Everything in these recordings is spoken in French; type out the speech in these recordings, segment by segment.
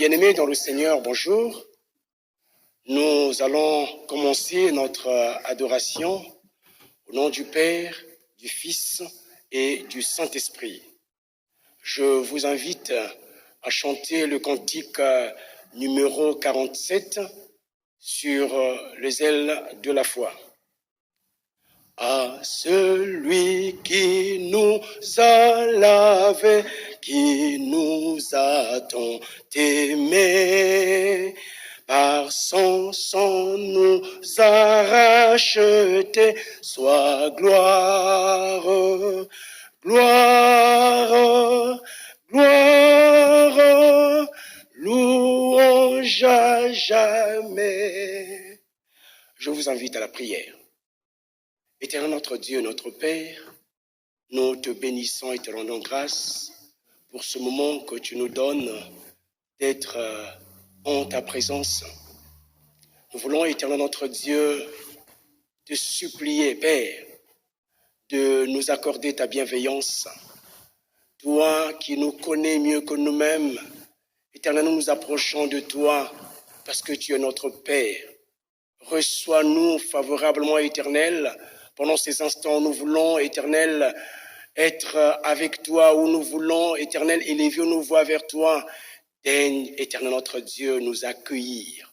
Bien-aimés dans le Seigneur, bonjour. Nous allons commencer notre adoration au nom du Père, du Fils et du Saint-Esprit. Je vous invite à chanter le cantique numéro 47 sur les ailes de la foi. À celui qui nous a lavés, qui nous a tant aimés, par son sang nous a rachetés, soit gloire, gloire, gloire, louange à jamais. Je vous invite à la prière. Éternel notre Dieu, notre Père, nous te bénissons et te rendons grâce pour ce moment que tu nous donnes d'être en ta présence. Nous voulons, Éternel notre Dieu, te supplier, Père, de nous accorder ta bienveillance. Toi qui nous connais mieux que nous-mêmes, Éternel, nous nous approchons de toi parce que tu es notre Père. Reçois-nous favorablement, Éternel. Pendant ces instants, nous voulons, Éternel, être avec toi, où nous voulons, Éternel, élever nos voix vers toi. Daigne, Éternel notre Dieu, nous accueillir.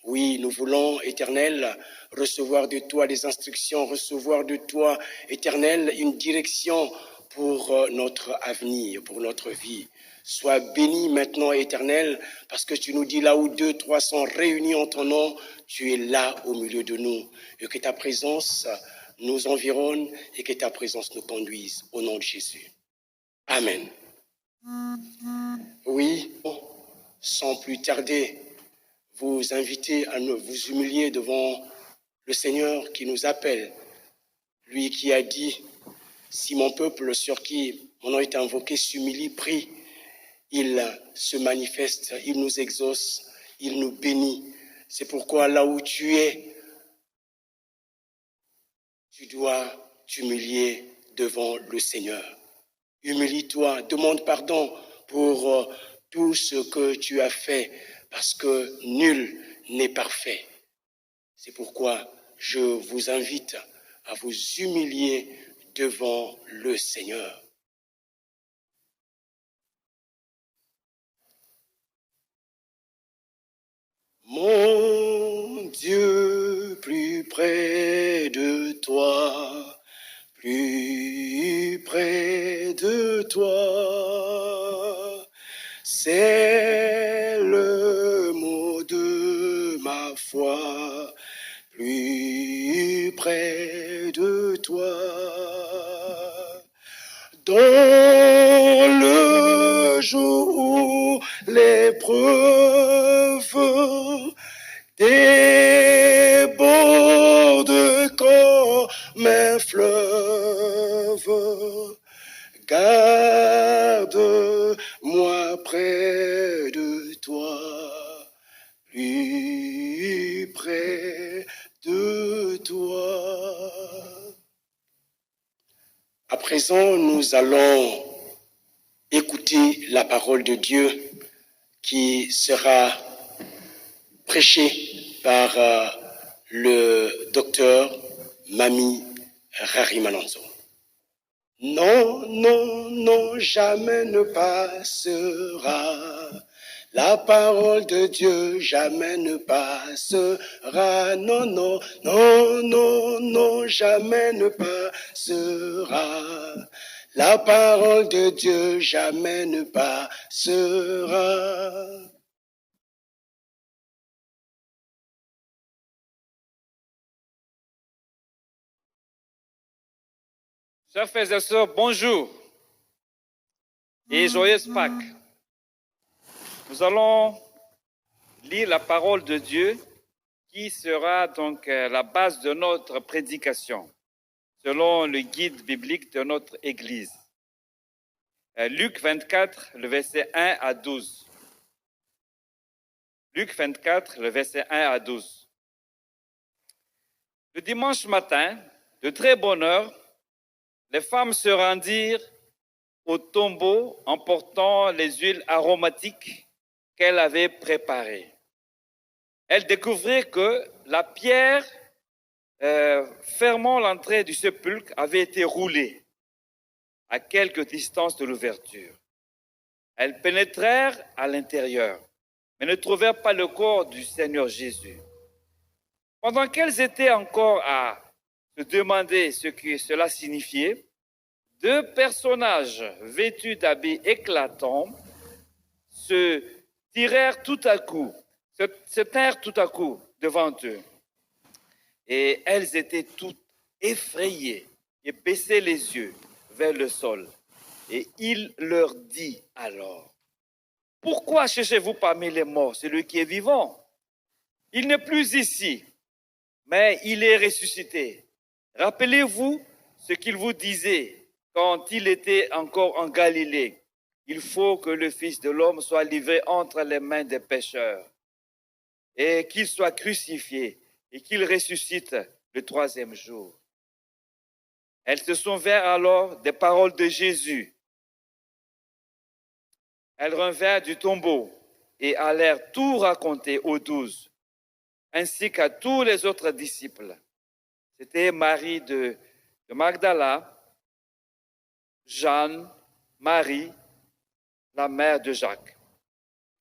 Oui, nous voulons, Éternel, recevoir de toi des instructions, recevoir de toi, Éternel, une direction pour notre avenir, pour notre vie. Sois béni maintenant, Éternel, parce que tu nous dis là où 2, 3 sont réunis en ton nom, tu es là au milieu de nous. Et que ta présence nous environne et que ta présence nous conduise au nom de Jésus. Amen. Oui, sans plus tarder, vous inviter à vous humilier devant le Seigneur qui nous appelle. Lui qui a dit, si mon peuple sur qui mon nom est invoqué s'humilie, prie, il se manifeste, il nous exauce, il nous bénit. C'est pourquoi là où tu es, tu dois t'humilier devant le Seigneur. Humilie-toi, demande pardon pour tout ce que tu as fait, parce que nul n'est parfait. C'est pourquoi je vous invite à vous humilier devant le Seigneur. Mon Dieu, plus près de toi, plus près de toi, c'est le mot de ma foi, plus près de toi. Dans le jour où l'épreuve déborde comme un fleuve, garde-moi près de toi, plus près de toi. À présent, nous allons écouter la parole de Dieu qui sera prêchée par le docteur Mami Rarimananzo. Non, non, non, jamais ne passera. La parole de Dieu jamais ne passera. Non, non, non, non, non, jamais ne passera. La parole de Dieu jamais ne passera. Chers frères et sœurs, bonjour et joyeuse Pâques. Nous allons lire la parole de Dieu qui sera donc la base de notre prédication, selon le guide biblique de notre Église. Luc 24, le verset 1 à 12. Luc 24, le verset 1 à 12. Le dimanche matin, de très bonne heure, les femmes se rendirent au tombeau en portant les huiles aromatiques qu'elle avait préparé. Elle découvrit que la pierre fermant l'entrée du sépulcre avait été roulée à quelque distance de l'ouverture. Elles pénétrèrent à l'intérieur, mais ne trouvèrent pas le corps du Seigneur Jésus. Pendant qu'elles étaient encore à se demander ce que cela signifiait, deux personnages vêtus d'habits éclatants se tinrent tout à coup devant eux. Et elles étaient toutes effrayées et baissaient les yeux vers le sol. Et il leur dit alors, « Pourquoi cherchez-vous parmi les morts celui qui est vivant? Il n'est plus ici, mais il est ressuscité. Rappelez-vous ce qu'il vous disait quand il était encore en Galilée. Il faut que le Fils de l'homme soit livré entre les mains des pécheurs et qu'il soit crucifié et qu'il ressuscite le troisième jour. » Elles se souvinrent alors des paroles de Jésus. Elles revinrent du tombeau et allèrent tout raconter aux 12, ainsi qu'à tous les autres disciples. C'était Marie de Magdala, Jeanne, Marie, la mère de Jacques.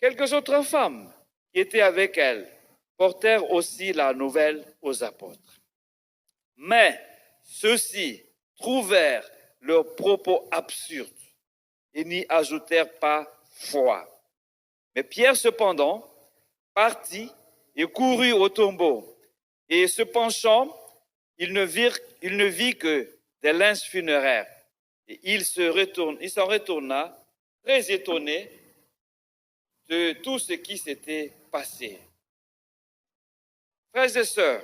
Quelques autres femmes qui étaient avec elles portèrent aussi la nouvelle aux apôtres. Mais ceux-ci trouvèrent leurs propos absurdes et n'y ajoutèrent pas foi. Mais Pierre, cependant, partit et courut au tombeau. Et se penchant, il ne vit que des linges funéraires. Et il s'en retourna, très étonné de tout ce qui s'était passé. Frères et sœurs,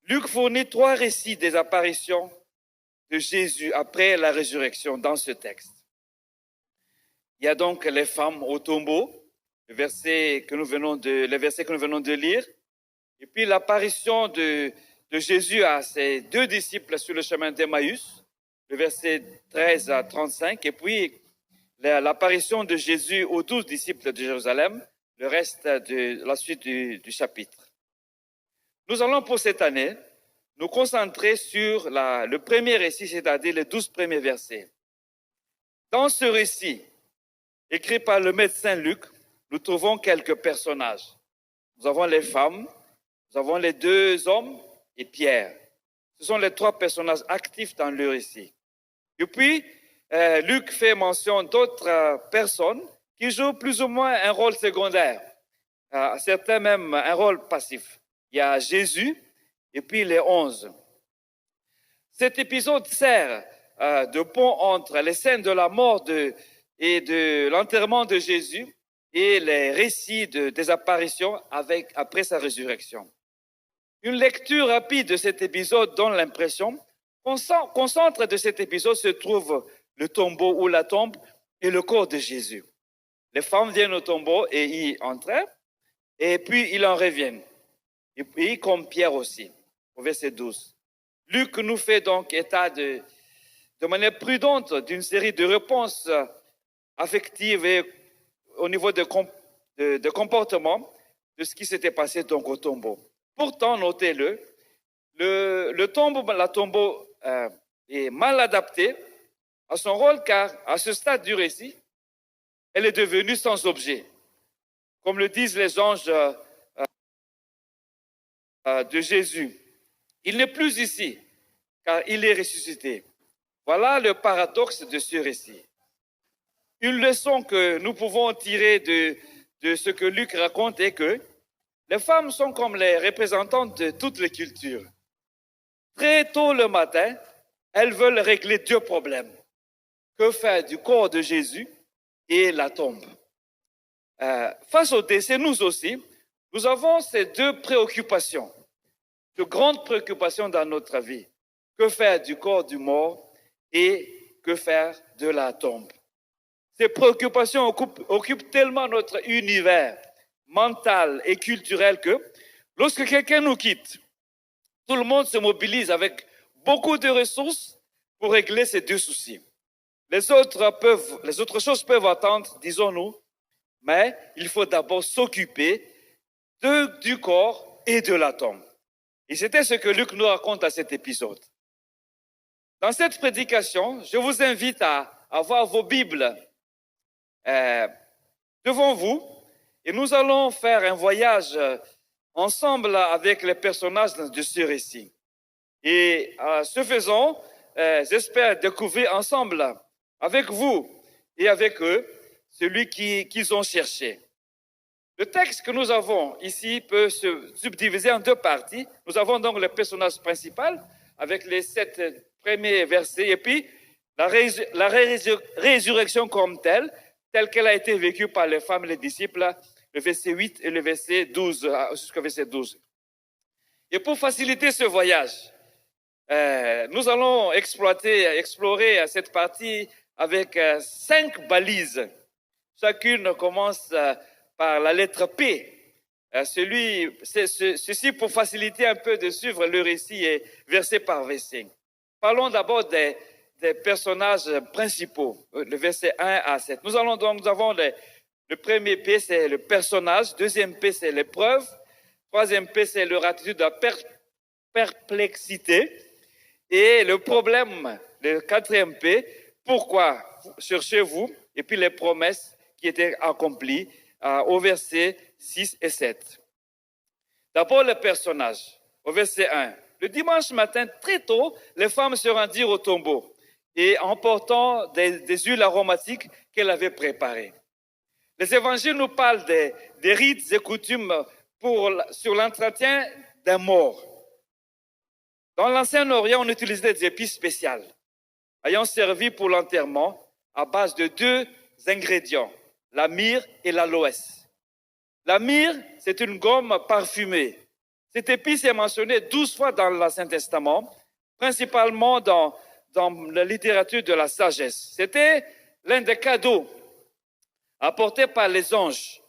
Luc fournit 3 récits des apparitions de Jésus après la résurrection dans ce texte. Il y a donc les femmes au tombeau, le verset que nous venons de lire, et puis l'apparition de Jésus à ses 2 disciples sur le chemin d'Emmaüs, le verset 13 à 35, et puis l'apparition de Jésus aux 12 disciples de Jérusalem, le reste de la suite du chapitre. Nous allons pour cette année nous concentrer sur le premier récit, c'est-à-dire les 12 premiers versets. Dans ce récit, écrit par le médecin Luc, nous trouvons quelques personnages. Nous avons les femmes, nous avons les 2 hommes et Pierre. Ce sont les 3 personnages actifs dans le récit. Et puis, Luc fait mention d'autres personnes qui jouent plus ou moins un rôle secondaire, certains même un rôle passif. Il y a Jésus et puis les 11. Cet épisode sert de pont entre les scènes de la mort et de l'enterrement de Jésus et les récits des apparitions après sa résurrection. Une lecture rapide de cet épisode donne l'impression qu'au centre de cet épisode se trouve le tombeau ou la tombe et le corps de Jésus. Les femmes viennent au tombeau et y entrent, et puis ils en reviennent. Et puis, comme Pierre aussi, au verset 12. Luc nous fait donc état de manière prudente d'une série de réponses affectives et au niveau de comportement de ce qui s'était passé donc au tombeau. Pourtant, notez-le, la tombeau est mal adaptée à son rôle car à ce stade du récit, elle est devenue sans objet. Comme le disent les anges de Jésus, il n'est plus ici car il est ressuscité. Voilà le paradoxe de ce récit. Une leçon que nous pouvons tirer de ce que Luc raconte est que les femmes sont comme les représentantes de toutes les cultures. Très tôt le matin, elles veulent régler 2 problèmes. Que faire du corps de Jésus et la tombe? Face au décès, nous aussi, nous avons ces 2 préoccupations, de grandes préoccupations dans notre vie. Que faire du corps du mort et que faire de la tombe? Ces préoccupations occupent tellement notre univers mental et culturel que lorsque quelqu'un nous quitte, tout le monde se mobilise avec beaucoup de ressources pour régler ces 2 soucis. Les autres choses peuvent attendre, disons-nous, mais il faut d'abord s'occuper du corps et de la tombe. Et c'était ce que Luc nous raconte à cet épisode. Dans cette prédication, je vous invite à avoir vos Bibles devant vous et nous allons faire un voyage ensemble avec les personnages de ce récit. Et ce faisant, j'espère découvrir ensemble avec vous et avec eux celui qu'ils ont cherché. Le texte que nous avons ici peut se subdiviser en deux parties. Nous avons donc le personnage principal avec les 7 premiers versets et puis la résurrection comme telle qu'elle a été vécue par les femmes et les disciples, le verset 8 et le verset 12, jusqu'au verset 12. Et pour faciliter ce voyage, nous allons explorer cette partie avec 5 balises. Chacune commence par la lettre P. Ceci pour faciliter un peu de suivre le récit et verset par verset. Parlons d'abord des personnages principaux, le verset 1 à 7. Nous avons le premier P, c'est le personnage. Deuxième P, c'est l'épreuve. Troisième P, c'est leur attitude de perplexité. Et le problème, le quatrième P, pourquoi cherchez-vous? Et puis les promesses qui étaient accomplies au verset 6 et 7. D'abord le personnage, au verset 1. Le dimanche matin, très tôt, les femmes se rendirent au tombeau et emportant des huiles aromatiques qu'elles avaient préparées. Les évangiles nous parlent des rites et coutumes sur l'entretien d'un mort. Dans l'Ancien Orient, on utilisait des épices spéciales, ayant servi pour l'enterrement à base de 2 ingrédients, la myrrhe et l'aloès. La myrrhe, c'est une gomme parfumée. Cette épice est mentionnée 12 fois dans l'Ancien Testament, principalement dans la littérature de la sagesse. C'était l'un des cadeaux apportés par les anges,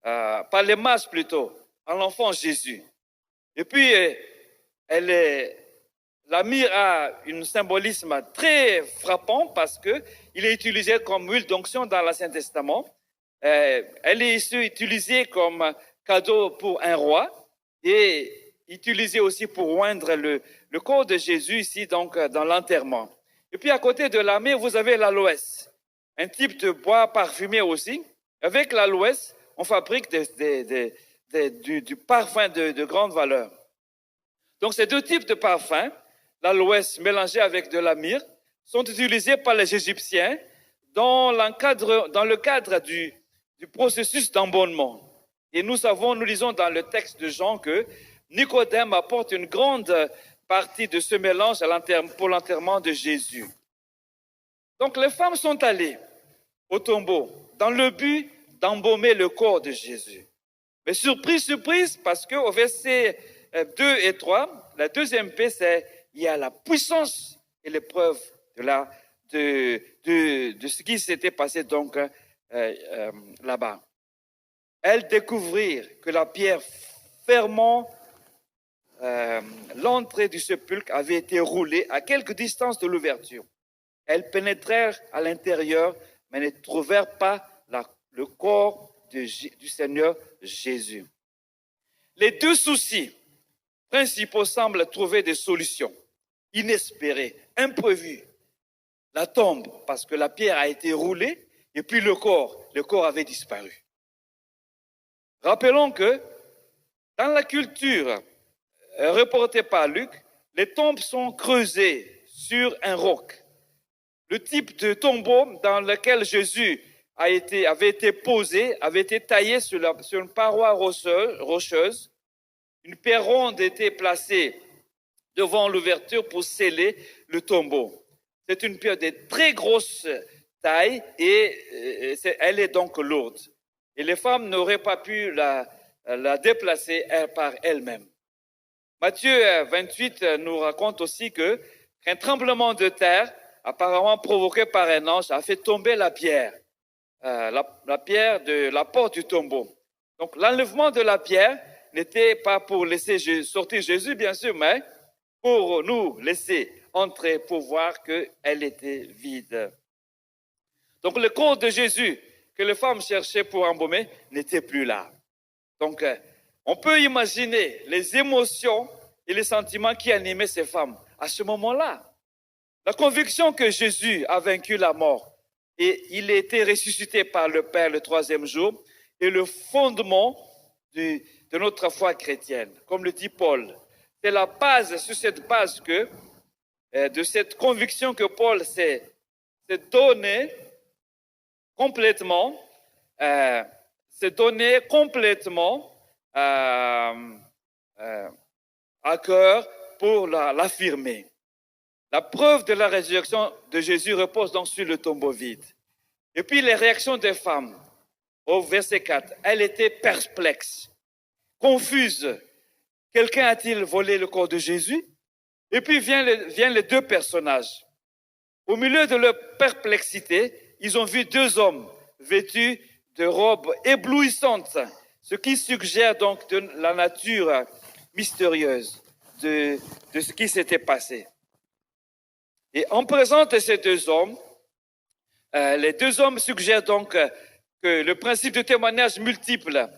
par les mages plutôt, à l'enfant Jésus. Et puis, la myrrhe a un symbolisme très frappant parce qu'il est utilisé comme huile d'onction dans l'Ancien Testament. Elle est ici utilisée comme cadeau pour un roi et utilisée aussi pour oindre le corps de Jésus ici donc dans l'enterrement. Et puis à côté de la myrrhe, vous avez l'aloès, un type de bois parfumé aussi. Avec l'aloès, on fabrique du parfum de grande valeur. Donc ces 2 types de parfums, l'aloès mélangé avec de la myrrhe, sont utilisés par les Égyptiens dans le cadre du processus d'embaumement. Et nous lisons dans le texte de Jean que Nicodème apporte une grande partie de ce mélange pour l'enterrement de Jésus. Donc les femmes sont allées au tombeau dans le but d'embaumer le corps de Jésus. Mais surprise, parce qu'au verset 2 et 3, la deuxième P, c'est il y a la puissance et l'épreuve de ce qui s'était passé donc là-bas. Elles découvrirent que la pierre fermant l'entrée du sépulcre avait été roulée à quelque distance de l'ouverture. Elles pénétrèrent à l'intérieur, mais ne trouvèrent pas le corps du Seigneur Jésus. Les 2 soucis principaux semblent trouver des solutions inespérées, imprévues. La tombe, parce que la pierre a été roulée, et puis le corps avait disparu. Rappelons que dans la culture reportée par Luc, les tombes sont creusées sur un roc. Le type de tombeau dans lequel Jésus avait été posé, avait été taillé sur une paroi rocheuse. Une pierre ronde était placée devant l'ouverture pour sceller le tombeau. C'est une pierre de très grosse taille et elle est donc lourde. Et les femmes n'auraient pas pu la déplacer par elles-mêmes. Matthieu 28 nous raconte aussi qu'un tremblement de terre, apparemment provoqué par un ange, a fait tomber la pierre, la pierre de la porte du tombeau. Donc l'enlèvement de la pierre n'était pas pour laisser sortir Jésus, bien sûr, mais pour nous laisser entrer pour voir qu'elle était vide. Donc le corps de Jésus que les femmes cherchaient pour embaumer n'était plus là. Donc, on peut imaginer les émotions et les sentiments qui animaient ces femmes à ce moment-là. La conviction que Jésus a vaincu la mort et il a été ressuscité par le Père le troisième jour est le fondement de notre foi chrétienne. Comme le dit Paul, c'est la base, sur cette base de cette conviction que Paul s'est donné complètement, à cœur pour l'affirmer. La preuve de la résurrection de Jésus repose donc sur le tombeau vide. Et puis les réactions des femmes, au verset 4, elles étaient perplexes, confuses. Quelqu'un a-t-il volé le corps de Jésus? Et puis viennent les deux personnages. Au milieu de leur perplexité, ils ont vu deux hommes vêtus de robes éblouissantes, ce qui suggère donc de la nature mystérieuse de ce qui s'était passé. Et en présence de ces deux hommes, les deux hommes suggèrent donc que le principe de témoignage multiple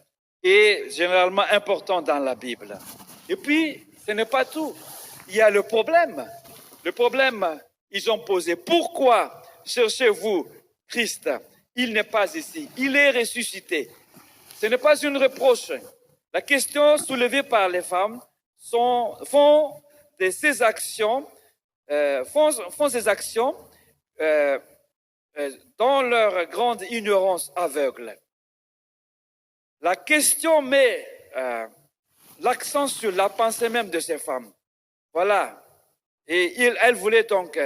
est généralement important dans la Bible. Et puis, ce n'est pas tout. Il y a le problème. Le problème, ils ont posé. Pourquoi cherchez-vous Christ? Il n'est pas ici. Il est ressuscité. Ce n'est pas une reproche. La question soulevée par les femmes font ces actions dans leur grande ignorance aveugle. La question met l'accent sur la pensée même de ces femmes. Voilà. Et elles voulaient donc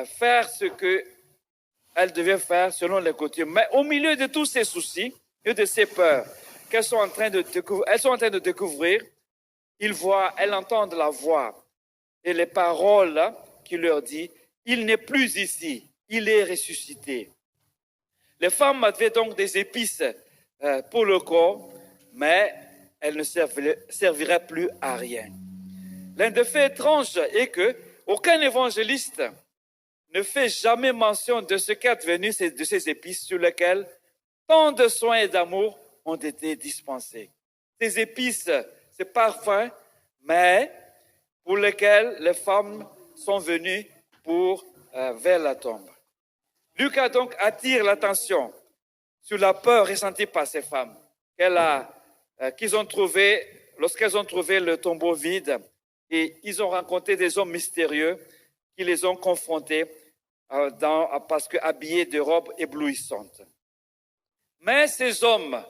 faire ce qu'elles devaient faire selon les coutumes. Mais au milieu de tous ces soucis et de ces peurs elles sont en train de découvrir, elles entendent la voix et les paroles qui leur dit « Il n'est plus ici, il est ressuscité ». Les femmes avaient donc des épices pour le corps, mais elles ne serviraient plus à rien. L'un des faits étranges est que aucun évangéliste ne fait jamais mention de ce qu'est advenu de ces épices sur lesquelles tant de soins et d'amour ont été dispensés. Ces épices, ces parfums, mais pour lesquels les femmes sont venues vers la tombe. Luc a donc attire l'attention sur la peur ressentie par ces femmes lorsqu'elles ont trouvé le tombeau vide et ils ont rencontré des hommes mystérieux qui les ont confrontés parce qu'habillés de robes éblouissantes. Mais ces hommes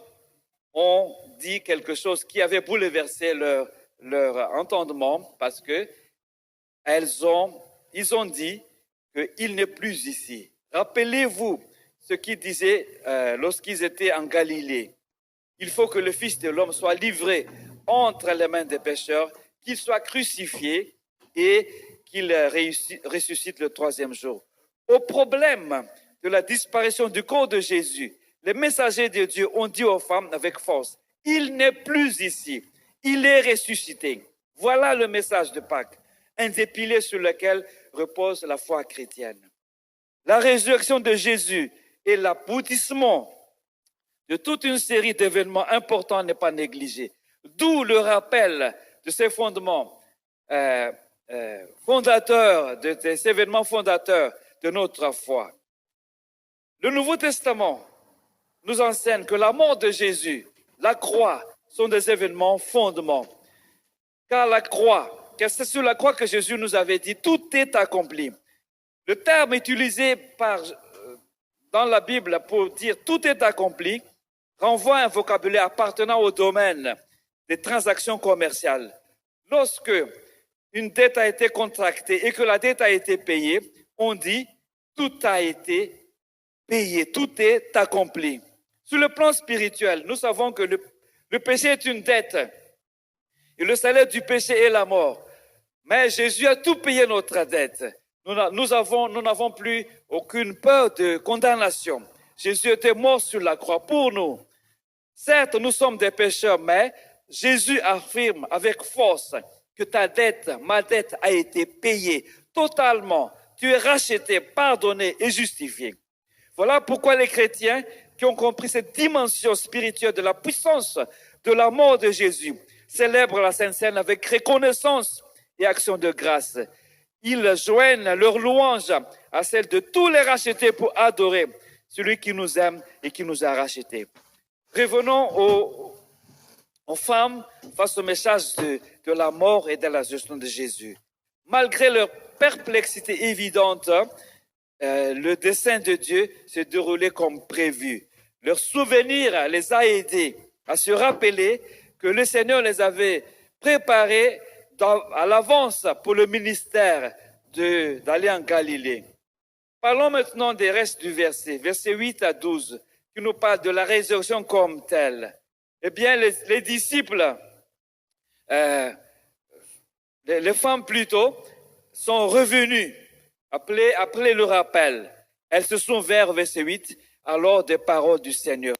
ont dit quelque chose qui avait bouleversé leur entendement parce qu'ils ont dit qu'il n'est plus ici. Rappelez-vous ce qu'ils disaient lorsqu'ils étaient en Galilée. Il faut que le Fils de l'homme soit livré entre les mains des pécheurs, qu'il soit crucifié et qu'il ressuscite le troisième jour. Au problème de la disparition du corps de Jésus, les messagers de Dieu ont dit aux femmes avec force, « Il n'est plus ici, il est ressuscité ». Voilà le message de Pâques, un des piliers sur lequel repose la foi chrétienne. La résurrection de Jésus et l'aboutissement de toute une série d'événements importants n'est pas négligé. D'où le rappel de ces fondements fondateurs, de ces événements fondateurs de notre foi. Le Nouveau Testament nous enseigne que la mort de Jésus, la croix, sont des événements fondements. Car c'est sur la croix que Jésus nous avait dit, tout est accompli. Le terme utilisé dans la Bible pour dire tout est accompli renvoie à un vocabulaire appartenant au domaine des transactions commerciales. Lorsque une dette a été contractée et que la dette a été payée, on dit tout a été payé, tout est accompli. Sur le plan spirituel, nous savons que le péché est une dette et le salaire du péché est la mort. Mais Jésus a tout payé notre dette. Nous n'avons plus aucune peur de condamnation. Jésus était mort sur la croix pour nous. Certes, nous sommes des pécheurs, mais Jésus affirme avec force que ma dette a été payée totalement. Tu es racheté, pardonné et justifié. Voilà pourquoi les chrétiens qui ont compris cette dimension spirituelle de la puissance de la mort de Jésus célèbrent la Sainte Seine avec reconnaissance et action de grâce. Ils joignent leur louange à celle de tous les rachetés pour adorer celui qui nous aime et qui nous a rachetés. Revenons aux femmes face au message de la mort et de la résurrection de Jésus. Malgré leur perplexité évidente, le dessein de Dieu s'est déroulé comme prévu. Leur souvenir les a aidés à se rappeler que le Seigneur les avait préparés à l'avance pour le ministère d'aller en Galilée. Parlons maintenant des restes du verset, versets 8 à 12, qui nous parle de la résurrection comme telle. Eh bien, les disciples, les femmes plutôt, sont revenues après le rappel. Elles se souvinrent, verset 8, alors des paroles du Seigneur.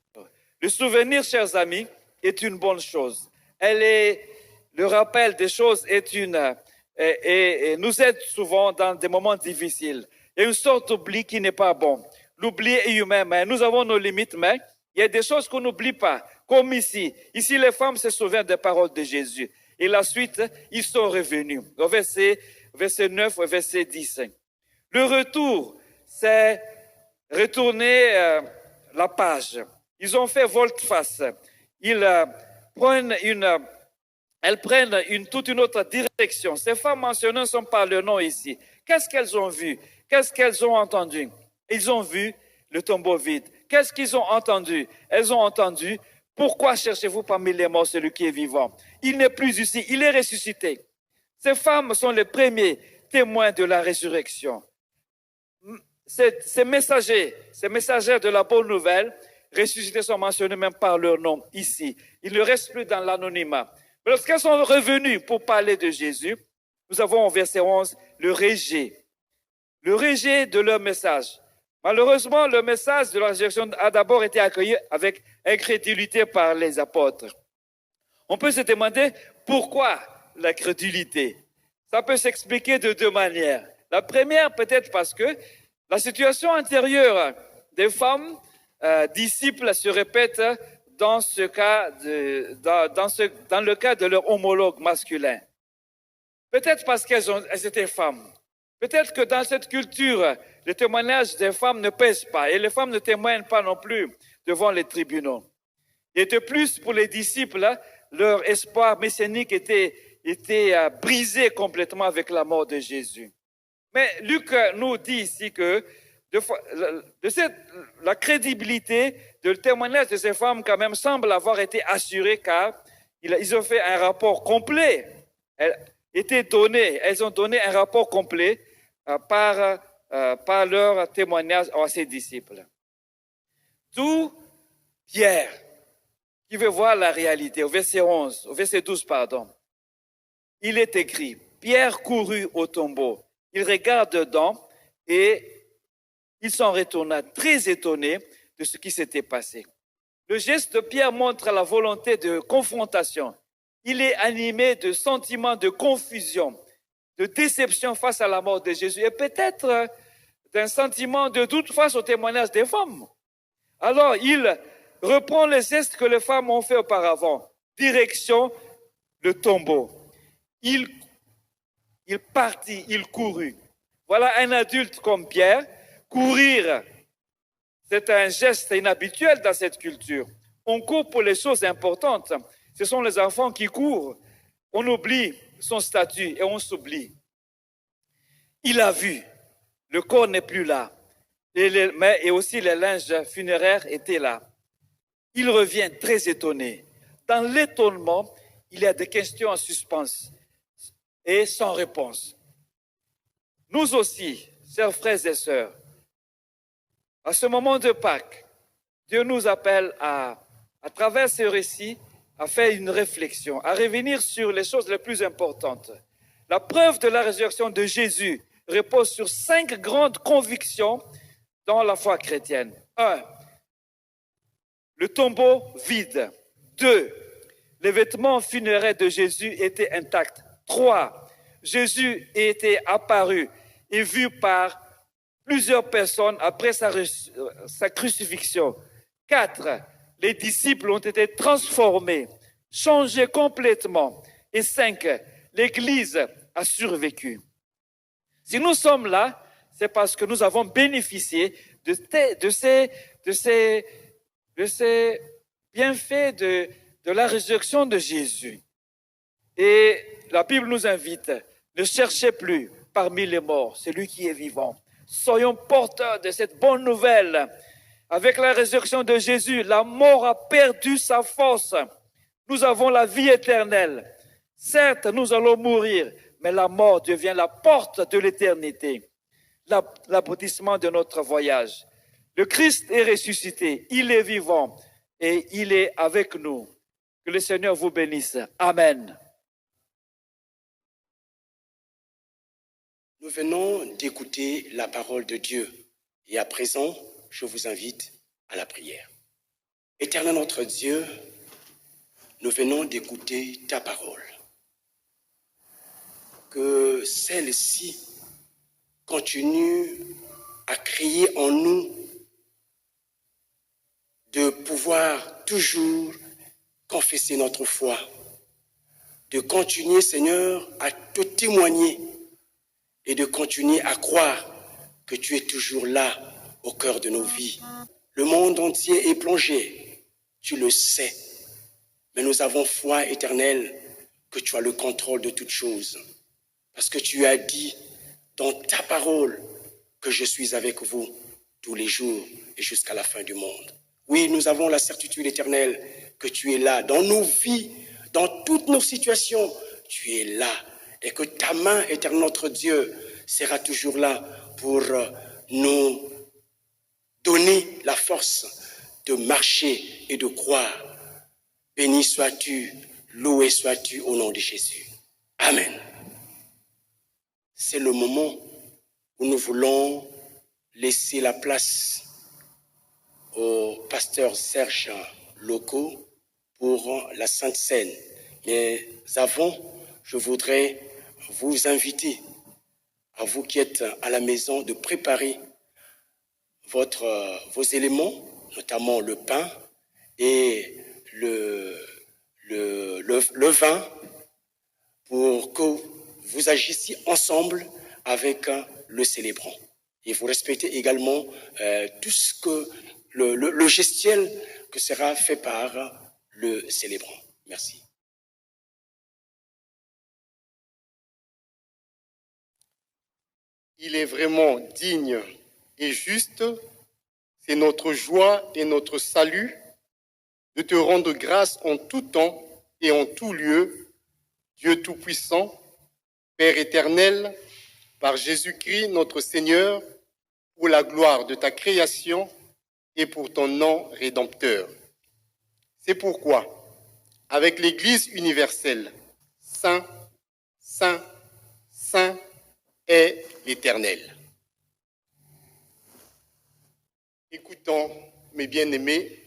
Le souvenir, chers amis, est une bonne chose. Le rappel des choses et nous aide souvent dans des moments difficiles. Il y a une sorte d'oubli qui n'est pas bon. L'oubli est humain, mais nous avons nos limites, mais il y a des choses qu'on n'oublie pas, comme ici. Ici, les femmes se souviennent des paroles de Jésus. Et la suite, ils sont revenus. Au verset 9 au verset 10. Le retour, c'est retourner la page. Ils ont fait volte-face. Elles prennent toute une autre direction. Ces femmes mentionnées sont par leur nom ici. Qu'est-ce qu'elles ont vu? Qu'est-ce qu'elles ont entendu? Ils ont vu le tombeau vide. Qu'est-ce qu'ils ont entendu? Elles ont entendu, pourquoi cherchez-vous parmi les morts celui qui est vivant? Il n'est plus ici, il est ressuscité. Ces femmes sont les premiers témoins de la résurrection. Ces messagères de la bonne nouvelle, ressuscités sont mentionnés même par leur nom ici. Ils ne restent plus dans l'anonymat. Mais lorsqu'elles sont revenues pour parler de Jésus, nous avons au verset 11 le rejet de leur message. Malheureusement, le message de la résurrection a d'abord été accueilli avec incrédulité par les apôtres. On peut se demander pourquoi l'incrédulité. Ça peut s'expliquer de deux manières. La première, peut-être parce que la situation intérieure des femmes disciples se répète dans le cas de leur homologue masculin. Peut-être parce qu'elles étaient femmes. Peut-être que dans cette culture, le témoignage des femmes ne pèse pas et les femmes ne témoignent pas non plus devant les tribunaux. Et de plus, pour les disciples, leur espoir messianique était brisé complètement avec la mort de Jésus. Mais Luc nous dit ici que la crédibilité de le témoignage de ces femmes quand même semble avoir été assurée car ils ont fait un rapport complet. Elles ont donné un rapport complet par leur témoignage à ses disciples. D'où Pierre, qui veut voir la réalité, au verset 12, il est écrit, Pierre courut au tombeau, il regarde dedans et il s'en retourna très étonné de ce qui s'était passé. Le geste de Pierre montre la volonté de confrontation. Il est animé de sentiments de confusion, de déception face à la mort de Jésus et peut-être d'un sentiment de doute face au témoignage des femmes. Alors, il reprend les gestes que les femmes ont fait auparavant. Direction le tombeau. Il partit, il courut. Voilà un adulte comme Pierre. Courir, c'est un geste inhabituel dans cette culture. On court pour les choses importantes. Ce sont les enfants qui courent. On oublie son statut et on s'oublie. Il a vu, le corps n'est plus là, et aussi les linges funéraires étaient là. Il revient très étonné. Dans l'étonnement, il y a des questions en suspens et sans réponse. Nous aussi, chers frères et sœurs, à ce moment de Pâques, Dieu nous appelle à travers ce récit, à faire une réflexion, à revenir sur les choses les plus importantes. La preuve de la résurrection de Jésus repose sur 5 grandes convictions dans la foi chrétienne. 1. Le tombeau vide. 2. Les vêtements funéraires de Jésus étaient intacts. 3. Jésus était apparu et vu par plusieurs personnes après sa crucifixion. 4, les disciples ont été transformés, changés complètement. Et 5, l'Église a survécu. Si nous sommes là, c'est parce que nous avons bénéficié de ces bienfaits de la résurrection de Jésus. Et la Bible nous invite, ne cherchez plus parmi les morts celui qui est vivant. Soyons porteurs de cette bonne nouvelle. Avec la résurrection de Jésus, la mort a perdu sa force. Nous avons la vie éternelle. Certes, nous allons mourir, mais la mort devient la porte de l'éternité, l'aboutissement de notre voyage. Le Christ est ressuscité, il est vivant et il est avec nous. Que le Seigneur vous bénisse. Amen. Nous venons d'écouter la parole de Dieu et à présent, je vous invite à la prière. Éternel notre Dieu, nous venons d'écouter ta parole. Que celle-ci continue à crier en nous de pouvoir toujours confesser notre foi, de continuer, Seigneur, à te témoigner et de continuer à croire que tu es toujours là au cœur de nos vies. Le monde entier est plongé, tu le sais, mais nous avons foi éternelle que tu as le contrôle de toutes choses. Parce que tu as dit dans ta parole que je suis avec vous tous les jours et jusqu'à la fin du monde. Oui, nous avons la certitude éternelle que tu es là dans nos vies, dans toutes nos situations. Tu es là et que ta main, éternel notre Dieu, sera toujours là pour nous donner la force de marcher et de croire. Béni sois-tu, loué sois-tu au nom de Jésus. Amen. C'est le moment où nous voulons laisser la place au pasteur Serge Loco pour la Sainte Seine. Mais avant, je voudrais vous inviter, à vous qui êtes à la maison, de préparer vos éléments, notamment le pain et le vin, pour que vous agissiez ensemble avec le célébrant. Et vous respectez également tout ce que le gestuel que sera fait par le célébrant. Merci. Il est vraiment digne et juste, c'est notre joie et notre salut de te rendre grâce en tout temps et en tout lieu, Dieu Tout-Puissant, Père éternel, par Jésus-Christ notre Seigneur, pour la gloire de ta création et pour ton nom rédempteur. C'est pourquoi, avec l'Église universelle, Saint, Saint, Saint est l'Éternel. Écoutons, mes bien-aimés,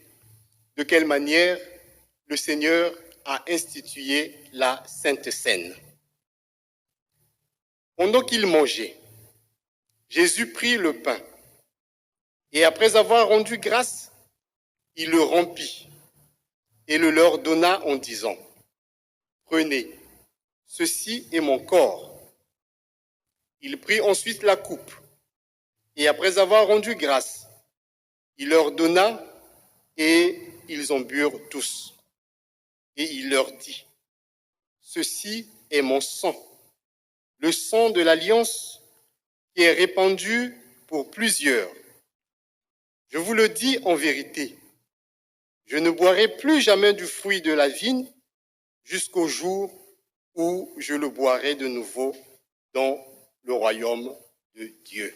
de quelle manière le Seigneur a institué la Sainte Seine. Pendant qu'il mangeait, Jésus prit le pain et après avoir rendu grâce, il le rompit et le leur donna en disant : « Prenez, ceci est mon corps. » Il prit ensuite la coupe et après avoir rendu grâce, il leur donna et ils en burent tous. Et il leur dit : « Ceci est mon sang, le sang de l'alliance qui est répandu pour plusieurs. Je vous le dis en vérité, je ne boirai plus jamais du fruit de la vigne jusqu'au jour où je le boirai de nouveau dans le royaume de Dieu. »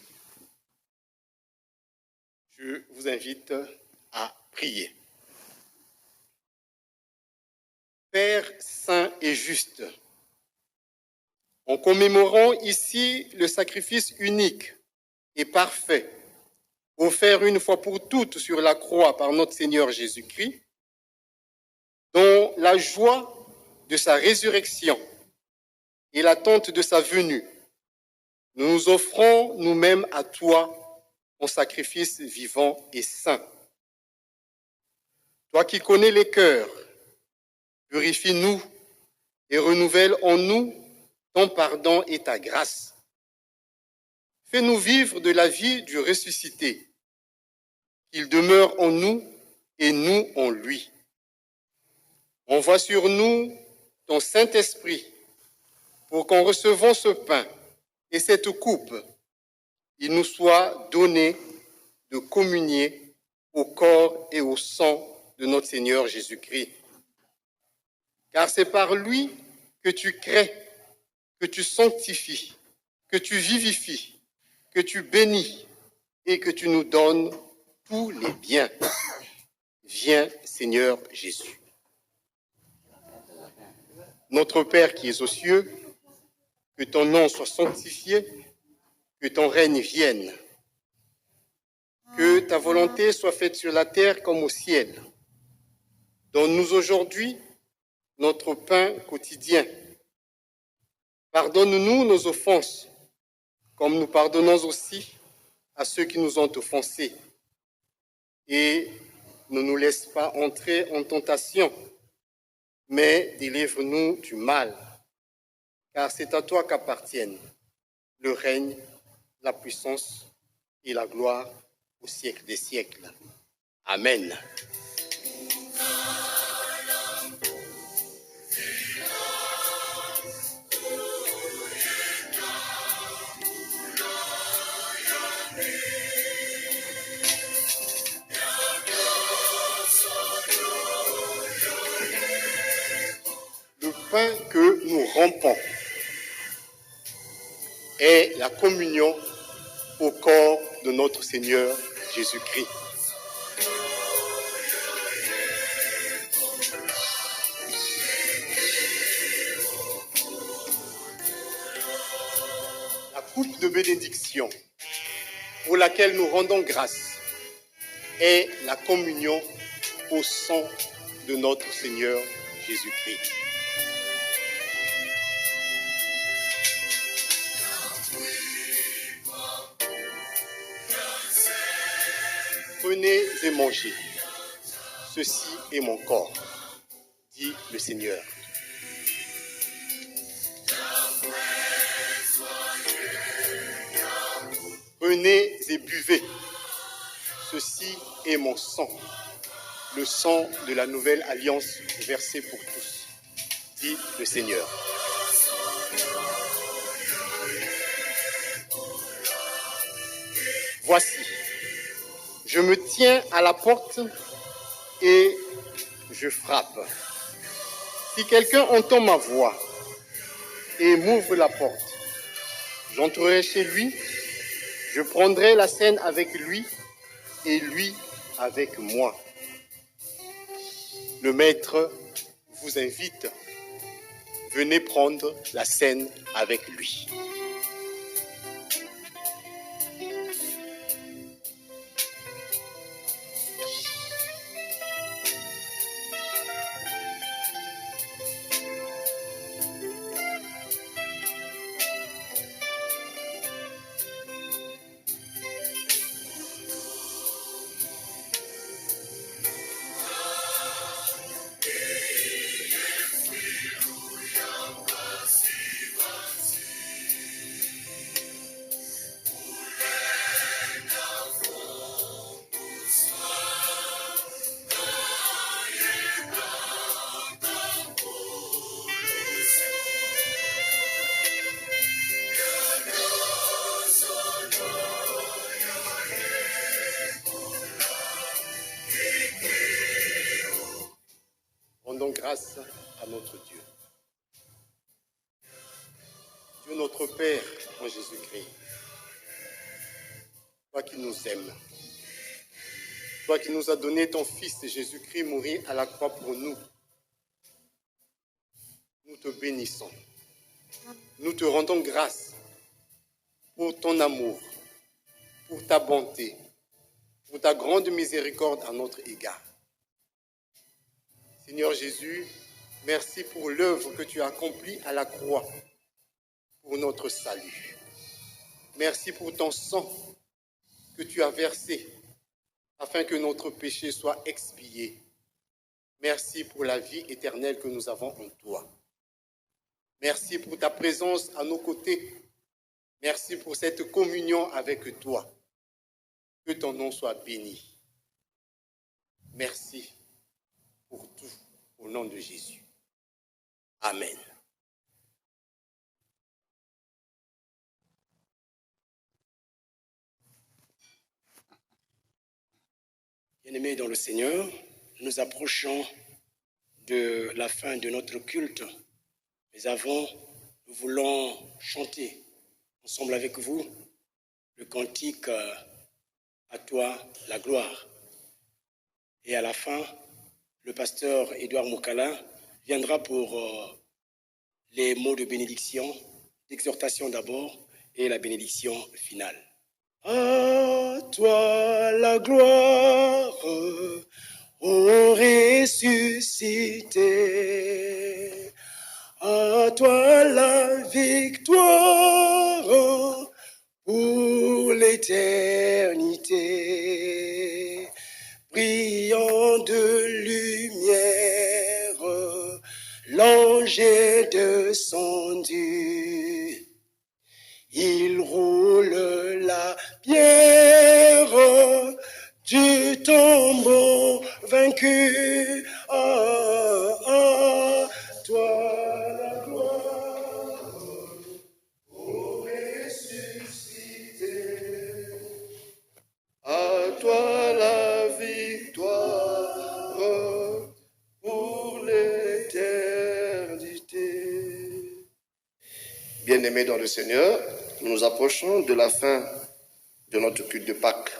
Je vous invite à prier. Père saint et juste, en commémorant ici le sacrifice unique et parfait offert une fois pour toutes sur la croix par notre Seigneur Jésus-Christ, dans la joie de sa résurrection et l'attente de sa venue, nous nous offrons nous-mêmes à toi en sacrifice vivant et saint. Toi qui connais les cœurs, purifie-nous et renouvelle en nous ton pardon et ta grâce. Fais-nous vivre de la vie du ressuscité, qu'il demeure en nous et nous en lui. Envoie sur nous ton Saint-Esprit pour qu'en recevant ce pain et cette coupe, il nous soit donné de communier au corps et au sang de notre Seigneur Jésus-Christ. Car c'est par lui que tu crées, que tu sanctifies, que tu vivifies, que tu bénis et que tu nous donnes tous les biens. Viens, Seigneur Jésus. Notre Père qui es aux cieux, que ton nom soit sanctifié, que ton règne vienne, que ta volonté soit faite sur la terre comme au ciel. Donne-nous aujourd'hui notre pain quotidien. Pardonne-nous nos offenses, comme nous pardonnons aussi à ceux qui nous ont offensés. Et ne nous laisse pas entrer en tentation, mais délivre-nous du mal, car c'est à toi qu'appartiennent le règne, la puissance et la gloire au siècle des siècles. Amen. Le pain que nous rompons est la communion au corps de notre Seigneur Jésus-Christ. La coupe de bénédiction pour laquelle nous rendons grâce est la communion au sang de notre Seigneur Jésus-Christ. Prenez et mangez. Ceci est mon corps, dit le Seigneur. Prenez et buvez. Ceci est mon sang, le sang de la nouvelle alliance versée pour tous, dit le Seigneur. Voici, je me tiens à la porte et je frappe. Si quelqu'un entend ma voix et m'ouvre la porte, j'entrerai chez lui, je prendrai la scène avec lui et lui avec moi. Le maître vous invite, venez prendre la scène avec lui. Rendons grâce à notre Dieu. Dieu notre Père en Jésus-Christ, toi qui nous aimes, toi qui nous as donné ton Fils Jésus-Christ mourir à la croix pour nous, nous te bénissons. Nous te rendons grâce pour ton amour, pour ta bonté, pour ta grande miséricorde à notre égard. Seigneur Jésus, merci pour l'œuvre que tu as accomplie à la croix pour notre salut. Merci pour ton sang que tu as versé afin que notre péché soit expié Merci pour la vie éternelle que nous avons en toi. Merci pour ta présence à nos côtés. Merci pour cette communion avec toi. Que ton nom soit béni. Merci pour tout, au nom de Jésus. Amen. Bien-aimés dans le Seigneur, nous approchons de la fin de notre culte. Mais avant, nous voulons chanter ensemble avec vous le cantique à toi la gloire. Et à la fin, le pasteur Édouard Moukala viendra pour les mots de bénédiction, d'exhortation d'abord et la bénédiction finale. À toi la gloire, ô ressuscité. À toi la victoire pour l'éternité. Brillant de lumière, l'ange est descendu. Il roule la pierre du tombeau vaincu. Toi la gloire, ô ressuscité. À toi la victoire pour l'éternité. Bien-aimés dans le Seigneur, nous nous approchons de la fin de notre culte de Pâques.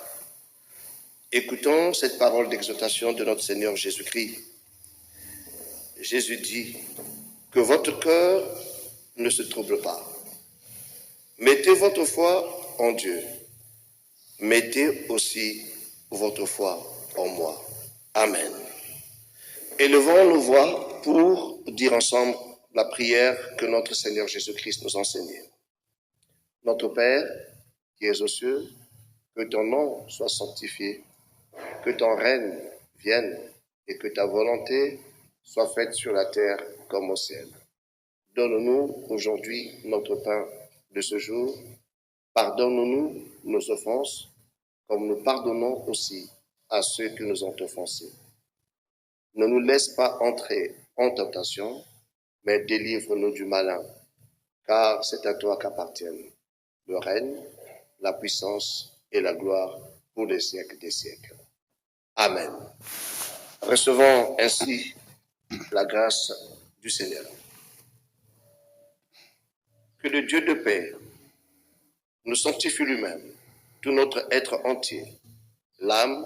Écoutons cette parole d'exhortation de notre Seigneur Jésus-Christ. Jésus dit que votre cœur ne se trouble pas. Mettez votre foi en Dieu. Mettez aussi votre foi en moi. Amen. Élevons nos voix pour dire ensemble la prière que notre Seigneur Jésus-Christ nous enseignait. Notre Père, qui es aux cieux, que ton nom soit sanctifié, que ton règne vienne et que ta volonté soit faite sur la terre comme au ciel. Donne-nous aujourd'hui notre pain de ce jour. Pardonne-nous nos offenses, comme nous pardonnons aussi à ceux qui nous ont offensés. Ne nous laisse pas entrer en tentation, mais délivre-nous du malin, car c'est à toi qu'appartiennent le règne, la puissance et la gloire pour les siècles des siècles. Amen. Recevons ainsi la grâce du Seigneur. Que le Dieu de paix nous sanctifie lui-même, tout notre être entier, l'âme,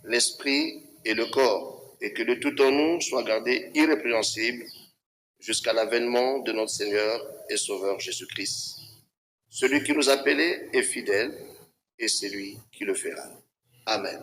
l'esprit et le corps, et que de tout en nous soit gardé irrépréhensible jusqu'à l'avènement de notre Seigneur et Sauveur Jésus-Christ. Celui qui nous a appelés est fidèle, et c'est lui qui le fera. Amen.